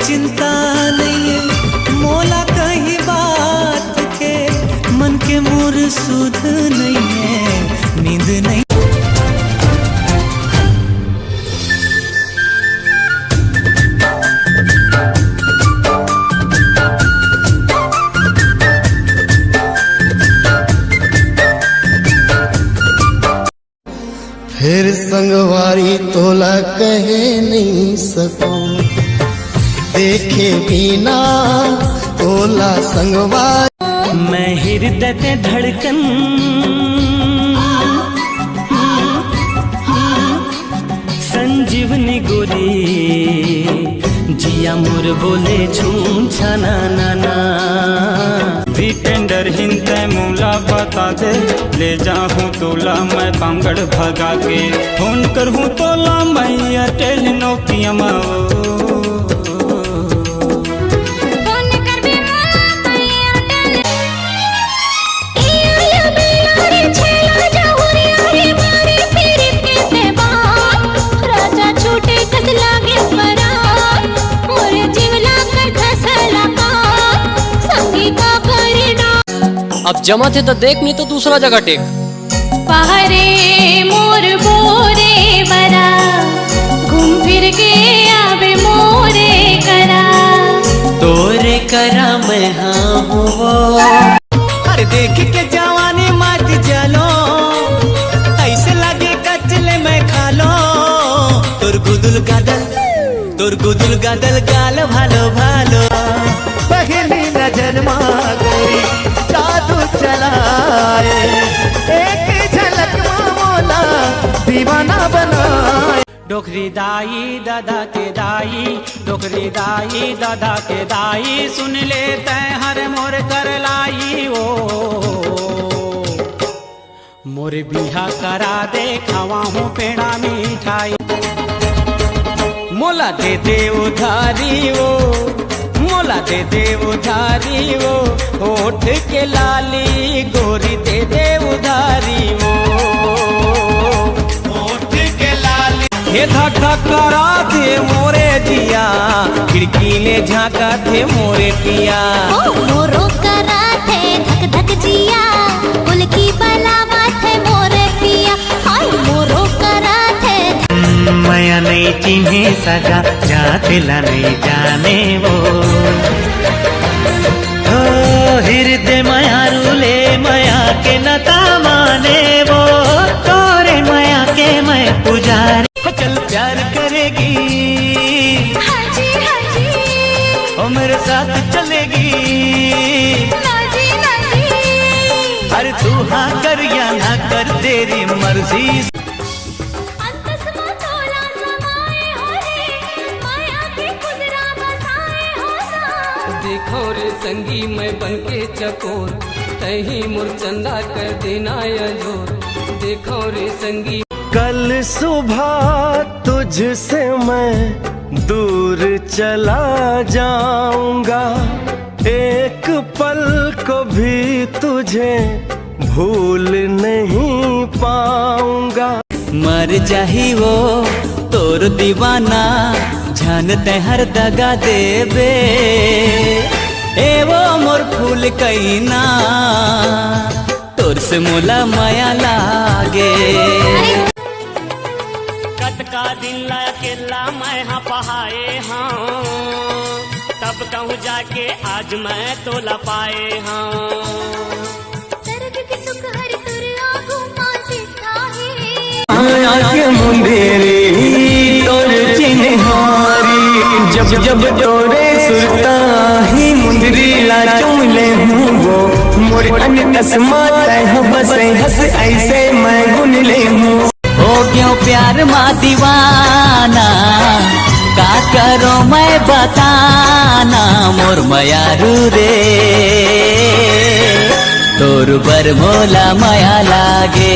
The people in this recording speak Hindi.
चिंता नहीं है मोला कहीं बात के, मन के मोर सुध नहीं है, नींद नहीं। फिर संगवारी तोला कहे नहीं सको, देखे बिना तोला संगवारी। मैं हृदय ते धड़कन संजीवनी गोरी, जिया मोर बोले झूम छाना नाना। भी टेंडर हिंते मूला बता दे, ले जाऊँ तोला मैं कांगड़ भगा के। फोन करूँ तोला मैं एयरटेल नोकिया अब जमा थे तो देख, नहीं तो दूसरा जगह टेक। पहरे मोर बोरे बरा, घूम फिर के आवे मोरे करा। तोरे करा मैं हाँ वो, अरे देख के जवानी मत जलो, ऐसे लगे कचले मैं खा लो। तोर गुदुल गादल गाल भालो भालो। पहली नजर मांगोरी जादू चलाए, एक झलक मोला दीवाना बनाए। डोकरी दाई दादा के दाई, डोकरी दाई दादा के दाई, सुन ले तै हर मोर कर लाई। ओ मोर बिहा करा दे, खावा हूँ पेड़ा मिठाई। मोला दे दे उधारी वो, मोला दे दे उधारी वो, होठ के लाली गोरी दे दे उधारी वो, होठ के लाली। हे धक धक करा दे मोरे जिया, खिड़की ले झांका थे मोरे पिया। मोरो करा थे धक धक जिया, गुल की बलावा थे मोरे पिया। हाय मोरो करा थे। माया नहीं चिन्हे सगा, जा दिला नहीं जाने वो। हृदय माया रूले माया के नता माने वो, तोरे माया के मैं पुजारी। चल प्यार करेगी हाजी हाजी, ओ मेरे साथ चलेगी नाजी नाजी। अरे तू हाँ कर या ना कर तेरी मर्जी। देखो रे संगी मैं बन के चकोर, तही मुरचंदा कर देना जोर। देखो रे संगी कल सुबह तुझसे मैं दूर चला जाऊंगा, एक पल को भी तुझे भूल नहीं पाऊंगा। मर जाही वो तोर दीवाना, जानते हर दगा देवे। ए वो मोर फूल कईना, तोर से मोला माया लागे। कतका दिन ला अकेला मैं हाँ पहाए हाँ, तब कहूँ जाके आज मैं तोला पाए हाँ। सरग के सुख हरि तुर आगू मां सीता है, आया के मुंदेरी तोर चिन्हारी। जब जब तोरे सुरता ही मुंदरी ला चुमले हूँ वो, मोर अन तस्मा तह बसे हंस ऐसे मैं गुन ले हूँ। हो क्यों प्यार माँ दीवाना, का करो मैं बताना। मोर मयारू रे तोर बर मोला माया लागे।